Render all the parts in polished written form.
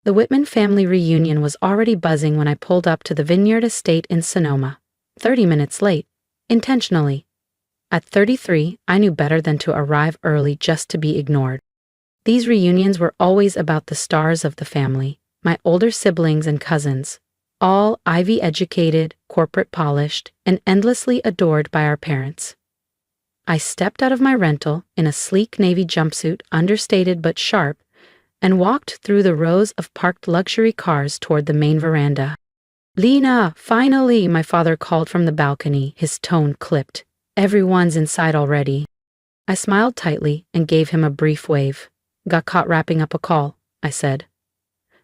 The Whitman family reunion was already buzzing when I pulled up to the Vineyard Estate in Sonoma, 30 minutes late, intentionally. At 33, I knew better than to arrive early just to be ignored. These reunions were always about the stars of the family, my older siblings and cousins, all Ivy-educated, corporate-polished, and endlessly adored by our parents. I stepped out of my rental in a sleek navy jumpsuit, understated but sharp, and walked through the rows of parked luxury cars toward the main veranda. "Lena, finally," my father called from the balcony, his tone clipped. "Everyone's inside already." I smiled tightly and gave him a brief wave. "Got caught wrapping up a call," I said.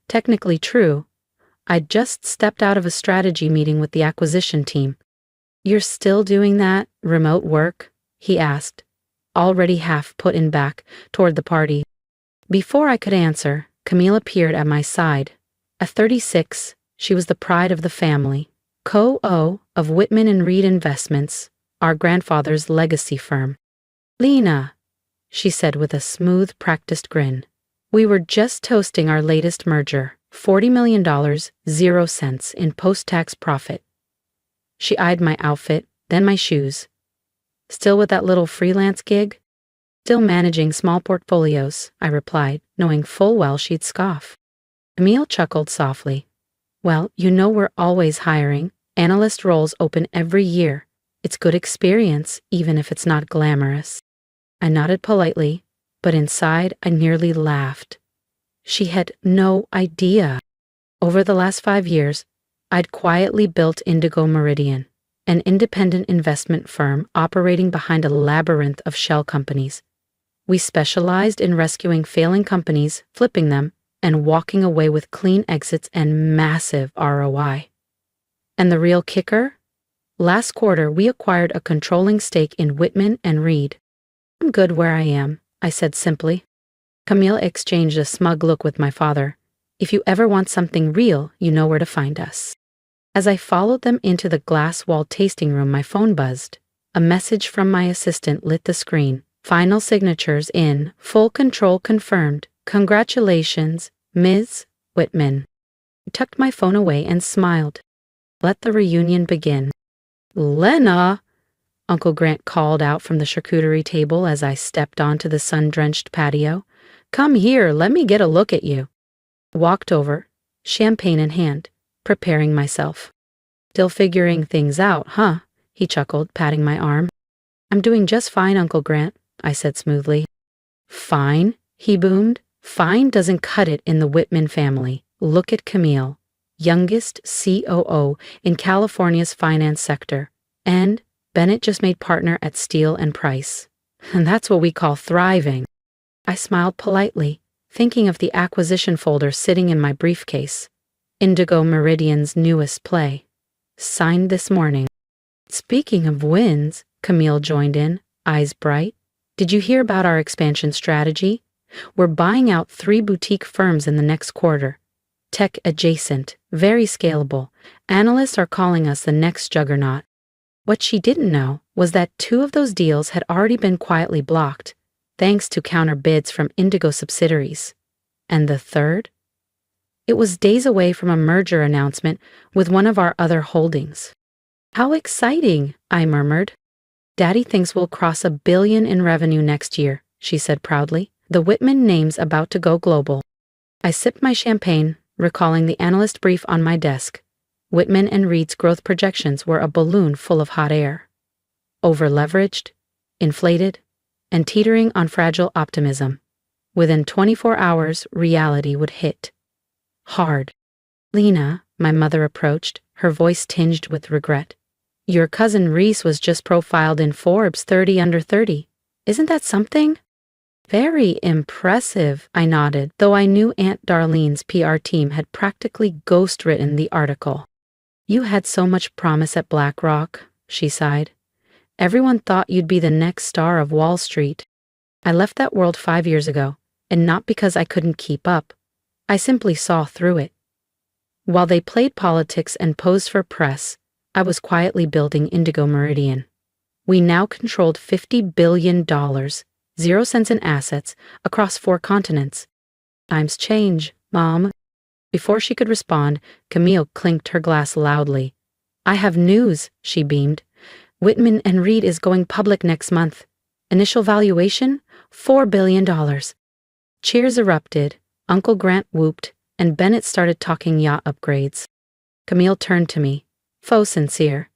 Technically true. I'd just stepped out of a strategy meeting with the acquisition team. "You're still doing that remote work?" he asked, already half put in back toward the party. Before I could answer, Camille appeared at my side. At 36, she was the pride of the family, co-o of Whitman and Reed Investments, our grandfather's legacy firm. "Lena," she said with a smooth, practiced grin. "We were just toasting our latest merger, $40 million, 0 cents in post-tax profit." She eyed my outfit, then my shoes. "Still with that little freelance gig?" "Still managing small portfolios," I replied, knowing full well she'd scoff. Camille chuckled softly. "Well, you know we're always hiring. Analyst roles open every year. It's good experience, even if it's not glamorous." I nodded politely, but inside I nearly laughed. She had no idea. Over the last 5 years, I'd quietly built Indigo Meridian, an independent investment firm operating behind a labyrinth of shell companies. We specialized in rescuing failing companies, flipping them, and walking away with clean exits and massive ROI. And the real kicker? Last quarter, we acquired a controlling stake in Whitman and Reed. "I'm good where I am," I said simply. Camille exchanged a smug look with my father. "If you ever want something real, you know where to find us." As I followed them into the glass-walled tasting room, my phone buzzed. A message from my assistant lit the screen. "Final signatures in. Full control confirmed. Congratulations, Ms. Whitman." I tucked my phone away and smiled. Let the reunion begin. "Lena!" Uncle Grant called out from the charcuterie table as I stepped onto the sun-drenched patio. "Come here, let me get a look at you." I walked over, champagne in hand, preparing myself. "Still figuring things out, huh?" he chuckled, patting my arm. "I'm doing just fine, Uncle Grant," I said smoothly. "Fine?" he boomed. "Fine doesn't cut it in the Whitman family. Look at Camille, youngest COO in California's finance sector, and Bennett just made partner at Steele and Price. And that's what we call thriving." I smiled politely, thinking of the acquisition folder sitting in my briefcase. Indigo Meridian's newest play. Signed this morning. "Speaking of wins," Camille joined in, eyes bright. "Did you hear about our expansion strategy? We're buying out 3 boutique firms in the next quarter. Tech adjacent, very scalable. Analysts are calling us the next juggernaut." What she didn't know was that 2 of those deals had already been quietly blocked, thanks to counter bids from Indigo subsidiaries. And the third? It was days away from a merger announcement with one of our other holdings. "How exciting," I murmured. "Daddy thinks we'll cross $1 billion in revenue next year," she said proudly. "The Whitman name's about to go global." I sipped my champagne, recalling the analyst brief on my desk. Whitman and Reed's growth projections were a balloon full of hot air. Over-leveraged, inflated, and teetering on fragile optimism. Within 24 hours, reality would hit. Hard. "Lena," my mother approached, her voice tinged with regret. "Your cousin Reese was just profiled in Forbes 30 under 30. Isn't that something?" "Very impressive," I nodded, though I knew Aunt Darlene's PR team had practically ghost-written the article. "You had so much promise at BlackRock," she sighed. "Everyone thought you'd be the next star of Wall Street." I left that world 5 years ago, and not because I couldn't keep up. I simply saw through it. While they played politics and posed for press, I was quietly building Indigo Meridian. We now controlled $50 billion, 0 cents in assets, across 4 continents. "Times change, Mom." Before she could respond, Camille clinked her glass loudly. I have news, she beamed. Whitman and Reed is going public next month. Initial valuation? $4 billion. Cheers erupted, Uncle Grant whooped, and Bennett started talking yacht upgrades. Camille turned to me. Faux sincere.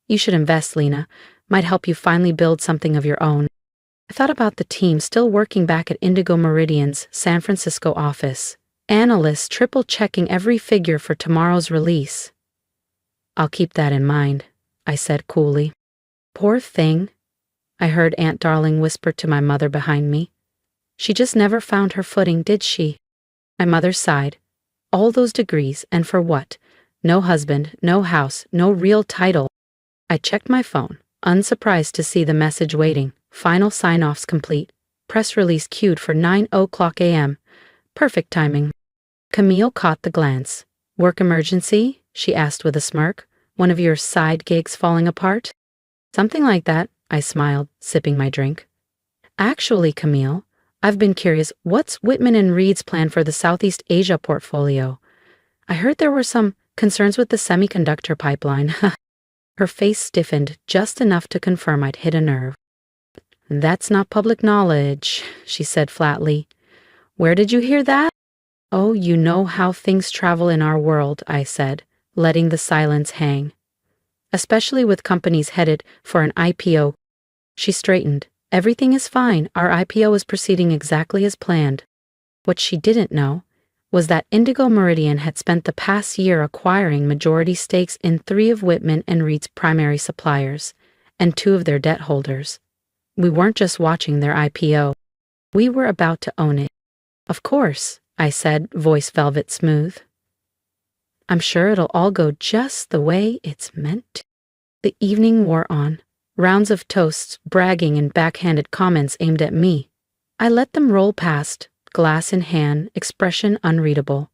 You should invest, Lena. Might help you finally build something of your own. I thought about the team still working back at Indigo Meridian's San Francisco office. Analysts triple-checking every figure for tomorrow's release. I'll keep that in mind, I said coolly. Poor thing, I heard Aunt Darling whisper to my mother behind me. She just never found her footing, did she? My mother sighed. All those degrees, and for what? No husband, no house, no real title. I checked my phone, unsurprised to see the message waiting. Final sign-offs complete. Press release queued for 9:00 a.m. Perfect timing. Camille caught the glance. Work emergency? She asked with a smirk. One of your side gigs falling apart? Something like that, I smiled, sipping my drink. Actually, Camille, I've been curious, what's Whitman and Reed's plan for the Southeast Asia portfolio? I heard there were some concerns with the semiconductor pipeline. Her face stiffened just enough to confirm I'd hit a nerve. That's not public knowledge, she said flatly. Where did you hear that? Oh, you know how things travel in our world, I said, letting the silence hang. Especially with companies headed for an IPO. She straightened. Everything is fine. Our IPO is proceeding exactly as planned. What she didn't know was that Indigo Meridian had spent the past year acquiring majority stakes in 3 of Whitman and Reed's primary suppliers and 2 of their debt holders. We weren't just watching their IPO. We were about to own it. Of course, I said, voice velvet smooth. I'm sure it'll all go just the way it's meant to. The evening wore on. Rounds of toasts, bragging, and backhanded comments aimed at me. I let them roll past, glass in hand, expression unreadable.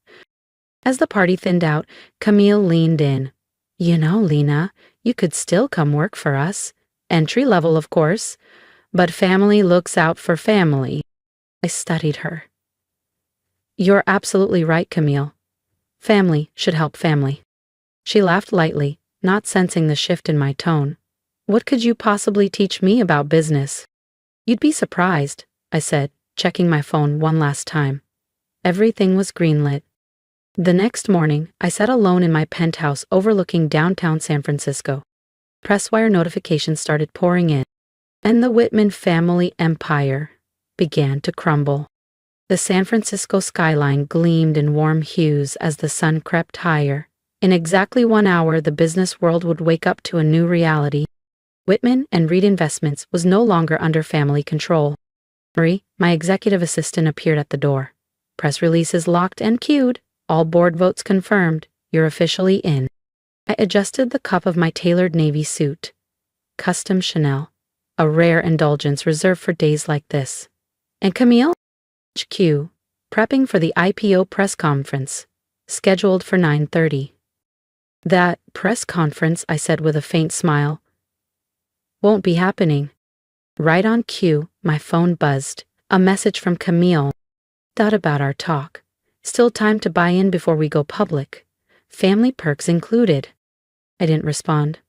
As the party thinned out, Camille leaned in. You know, Lena, you could still come work for us. Entry level, of course. But family looks out for family. I studied her. You're absolutely right, Camille. Family should help family. She laughed lightly, not sensing the shift in my tone. What could you possibly teach me about business? You'd be surprised, I said, checking my phone one last time. Everything was greenlit. The next morning, I sat alone in my penthouse overlooking downtown San Francisco. Presswire notifications started pouring in, and the Whitman family empire began to crumble. The San Francisco skyline gleamed in warm hues as the sun crept higher. In exactly 1 hour, the business world would wake up to a new reality. Whitman and Reed Investments was no longer under family control. Marie, my executive assistant, appeared at the door. Press releases locked and queued. All board votes confirmed. You're officially in. I adjusted the cuff of my tailored navy suit. Custom Chanel. A rare indulgence reserved for days like this. And Camille? HQ, prepping for the IPO press conference, scheduled for 9:30. That press conference, I said with a faint smile, won't be happening. Right on cue, my phone buzzed. A message from Camille. Thought about our talk. Still time to buy in before we go public. Family perks included. I didn't respond.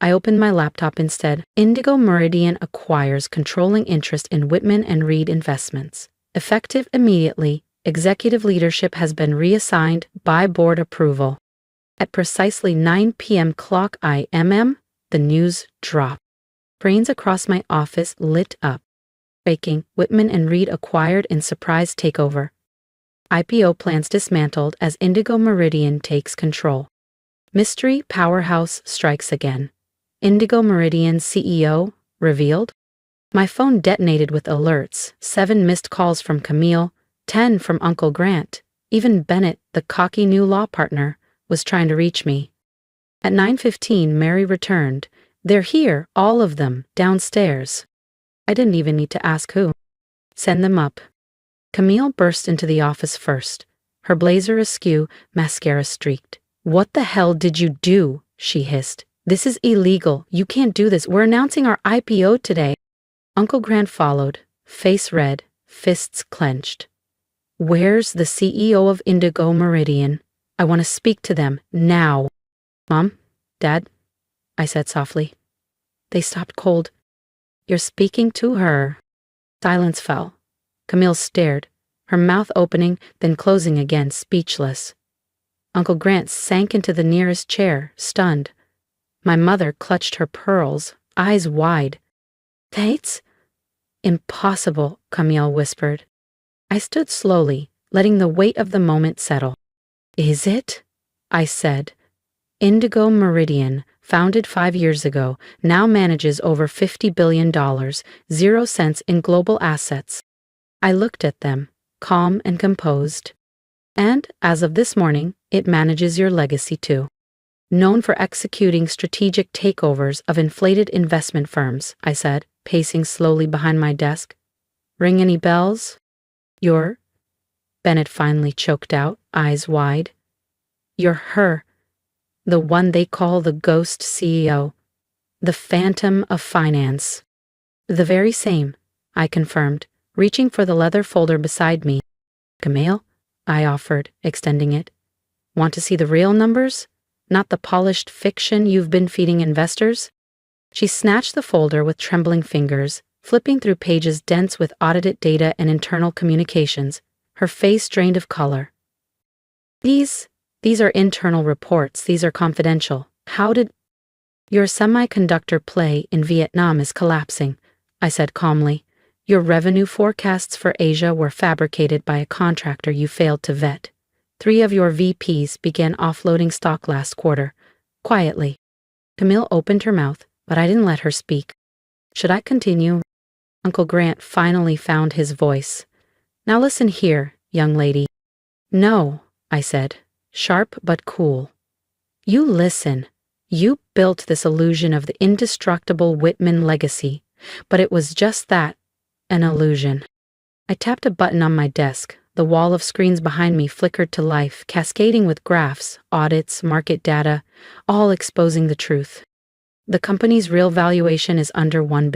I opened my laptop instead. Indigo Meridian acquires controlling interest in Whitman and Reed Investments. Effective immediately, executive leadership has been reassigned by board approval. At precisely 9 p.m. clock IMM, the news dropped. Brains across my office lit up. Breaking, Whitman and Reed acquired in surprise takeover. IPO plans dismantled as Indigo Meridian takes control. Mystery powerhouse strikes again. Indigo Meridian CEO revealed. My phone detonated with alerts, 7 missed calls from Camille, 10 from Uncle Grant. Even Bennett, the cocky new law partner, was trying to reach me. At 9:15, Mary returned. They're here, all of them, downstairs. I didn't even need to ask who. Send them up. Camille burst into the office first, her blazer askew, mascara streaked. What the hell did you do? She hissed. This is illegal. You can't do this. We're announcing our IPO today. Uncle Grant followed, face red, fists clenched. Where's the CEO of Indigo Meridian? I want to speak to them, now. Mom? Dad? I said softly. They stopped cold. You're speaking to her. Silence fell. Camille stared, her mouth opening, then closing again, speechless. Uncle Grant sank into the nearest chair, stunned. My mother clutched her pearls, eyes wide. Tates? Impossible, Camille whispered. I stood slowly, letting the weight of the moment settle. Is it? I said. Indigo Meridian, founded 5 years ago, now manages over $50 billion, 0 cents in global assets. I looked at them, calm and composed. And, as of this morning, it manages your legacy too. Known for executing strategic takeovers of inflated investment firms, I said, pacing slowly behind my desk. Ring any bells? You're? Bennett finally choked out, eyes wide. You're her. The one they call the ghost CEO. The phantom of finance. The very same, I confirmed, reaching for the leather folder beside me. Camille? I offered, extending it. Want to see the real numbers? Not the polished fiction you've been feeding investors? She snatched the folder with trembling fingers, flipping through pages dense with audited data and internal communications, her face drained of color. These are internal reports. These are confidential. How did... Your semiconductor play in Vietnam is collapsing, I said calmly. Your revenue forecasts for Asia were fabricated by a contractor you failed to vet. 3 of your VPs began offloading stock last quarter. Quietly. Camille opened her mouth, but I didn't let her speak. Should I continue? Uncle Grant finally found his voice. Now listen here, young lady. No, I said, sharp but cool. You listen. You built this illusion of the indestructible Whitman legacy, but it was just that, an illusion. I tapped a button on my desk. The wall of screens behind me flickered to life, cascading with graphs, audits, market data, all exposing the truth. The company's real valuation is under $1.8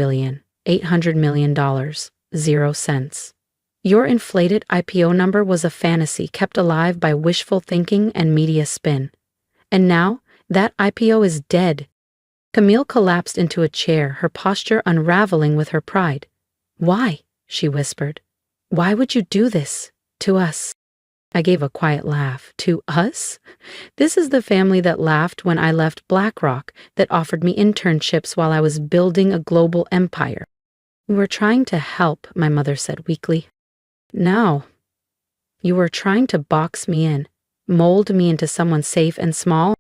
billion, 0 cents. Your inflated IPO number was a fantasy kept alive by wishful thinking and media spin. And now, that IPO is dead. Camille collapsed into a chair, her posture unraveling with her pride. Why? She whispered. Why would you do this? To us. I gave a quiet laugh. To us? This is the family that laughed when I left BlackRock, that offered me internships while I was building a global empire. We were trying to help, my mother said weakly. No. You were trying to box me in, mold me into someone safe and small.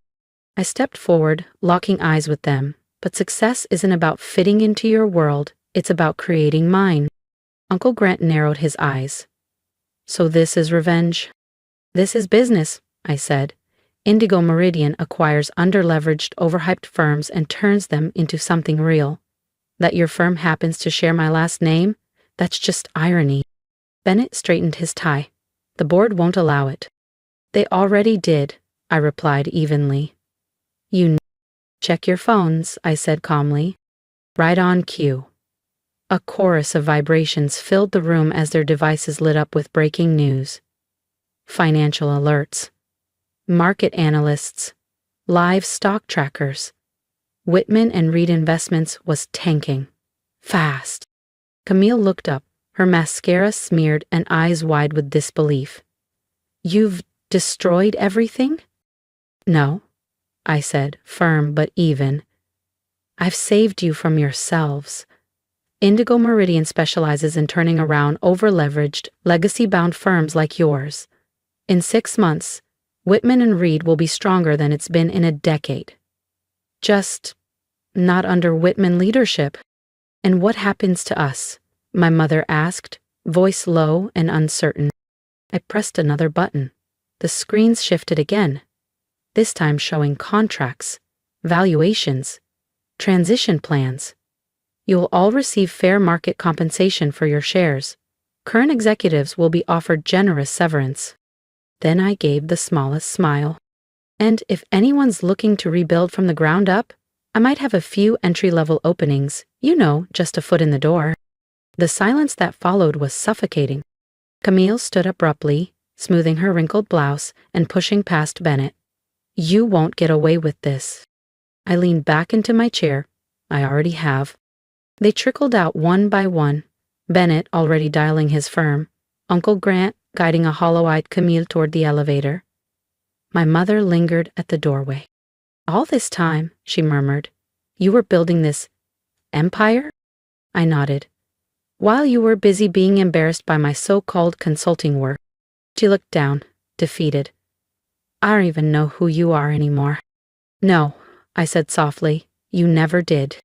I stepped forward, locking eyes with them. But success isn't about fitting into your world, it's about creating mine. Uncle Grant narrowed his eyes. So this is revenge? This is business, I said. Indigo Meridian acquires underleveraged, overhyped firms and turns them into something real. That your firm happens to share my last name? That's just irony. Bennett straightened his tie. The board won't allow it. They already did, I replied evenly. Check your phones, I said calmly. Right on cue. A chorus of vibrations filled the room as their devices lit up with breaking news. Financial alerts. Market analysts. Live stock trackers. Whitman and Reed Investments was tanking. Fast. Camille looked up, her mascara smeared and eyes wide with disbelief. You've destroyed everything? No, I said, firm but even. I've saved you from yourselves. Indigo Meridian specializes in turning around over-leveraged, legacy-bound firms like yours. In 6 months, Whitman and Reed will be stronger than it's been in a decade. Just not under Whitman leadership. And what happens to us? My mother asked, voice low and uncertain. I pressed another button. The screens shifted again, this time showing contracts, valuations, transition plans. You will all receive fair market compensation for your shares. Current executives will be offered generous severance. Then I gave the smallest smile. And if anyone's looking to rebuild from the ground up, I might have a few entry-level openings, just a foot in the door. The silence that followed was suffocating. Camille stood abruptly, smoothing her wrinkled blouse and pushing past Bennett. "You won't get away with this." I leaned back into my chair. "I already have." They trickled out one by one, Bennett already dialing his firm, Uncle Grant guiding a hollow-eyed Camille toward the elevator. My mother lingered at the doorway. "All this time," she murmured, "you were building this empire?" I nodded. "While you were busy being embarrassed by my so-called consulting work." She looked down, defeated. "I don't even know who you are anymore." "No," I said softly, "you never did."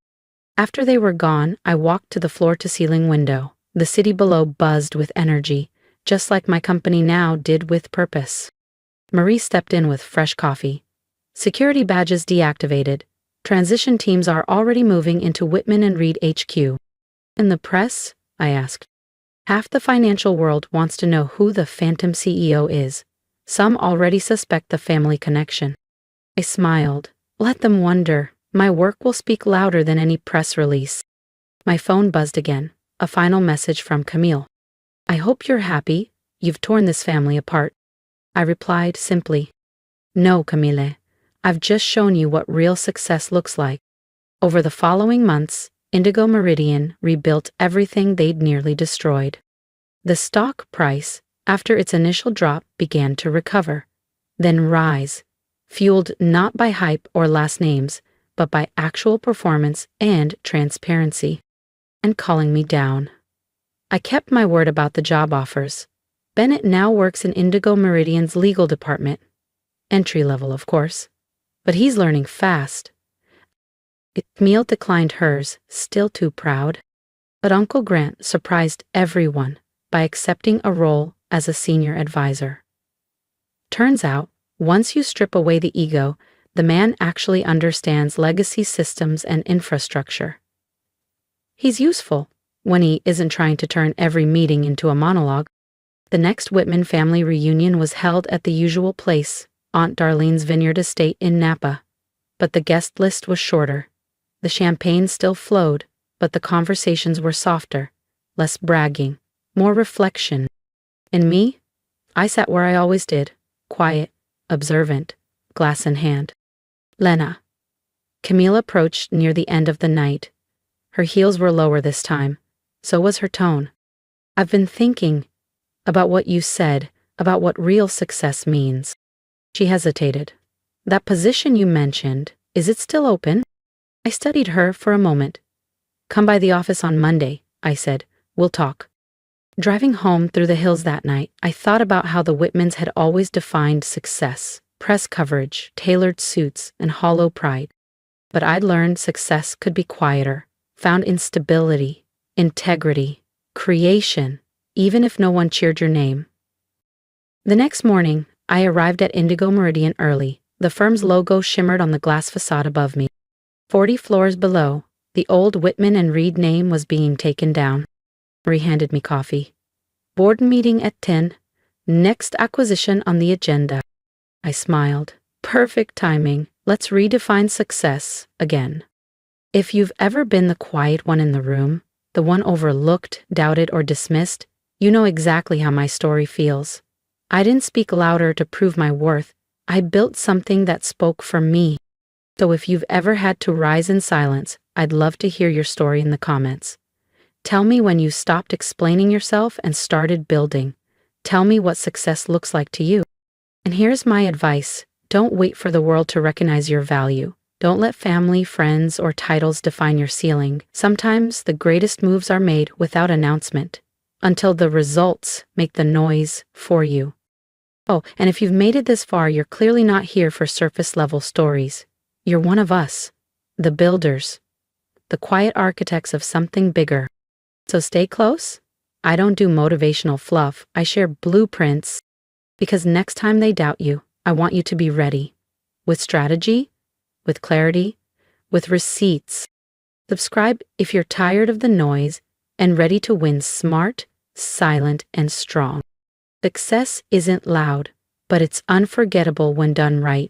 After they were gone, I walked to the floor-to-ceiling window. The city below buzzed with energy, just like my company now did with purpose. Marie stepped in with fresh coffee. "Security badges deactivated. Transition teams are already moving into Whitman and Reed HQ. "In the press?" I asked. "Half the financial world wants to know who the phantom CEO is. Some already suspect the family connection." I smiled. "Let them wonder. My work will speak louder than any press release." My phone buzzed again, a final message from Camille. "I hope you're happy. You've torn this family apart." I replied simply, "No, Camille. I've just shown you what real success looks like." Over the following months, Indigo Meridian rebuilt everything they'd nearly destroyed. The stock price, after its initial drop, began to recover, then rise, fueled not by hype or last names, but by actual performance and transparency. And calling me down. I kept my word about the job offers. Bennett now works in Indigo Meridian's legal department. Entry level, of course. But he's learning fast. Camille declined hers, still too proud. But Uncle Grant surprised everyone by accepting a role as a senior advisor. Turns out, once you strip away the ego, the man actually understands legacy systems and infrastructure. He's useful when he isn't trying to turn every meeting into a monologue. The next Whitman family reunion was held at the usual place, Aunt Darlene's vineyard estate in Napa. But the guest list was shorter. The champagne still flowed, but the conversations were softer, less bragging, more reflection. And me? I sat where I always did, quiet, observant, glass in hand. "Lena." Camille approached near the end of the night. Her heels were lower this time. So was her tone. "I've been thinking about what you said, about what real success means." She hesitated. "That position you mentioned, is it still open?" I studied her for a moment. "Come by the office on Monday," I said. "We'll talk." Driving home through the hills that night, I thought about how the Whitmans had always defined success: press coverage, tailored suits, and hollow pride. But I'd learned success could be quieter, found in stability, integrity, creation, even if no one cheered your name. The next morning, I arrived at Indigo Meridian early. The firm's logo shimmered on the glass facade above me. 40 floors below, the old Whitman and Reed name was being taken down. Marie handed me coffee. "Board meeting at 10. Next acquisition on the agenda." I smiled. Perfect timing. Let's redefine success again. If you've ever been the quiet one in the room, the one overlooked, doubted, or dismissed, you know exactly how my story feels. I didn't speak louder to prove my worth. I built something that spoke for me. So if you've ever had to rise in silence, I'd love to hear your story in the comments. Tell me when you stopped explaining yourself and started building. Tell me what success looks like to you. And here's my advice. Don't wait for the world to recognize your value. Don't let family, friends, or titles define your ceiling. Sometimes the greatest moves are made without announcement, until the results make the noise for you. Oh, and if you've made it this far, you're clearly not here for surface-level stories. You're one of us, the builders, the quiet architects of something bigger. So stay close. I don't do motivational fluff. I share blueprints, because next time they doubt you, I want you to be ready. With strategy, with clarity, with receipts. Subscribe if you're tired of the noise and ready to win smart, silent, and strong. Success isn't loud, but it's unforgettable when done right.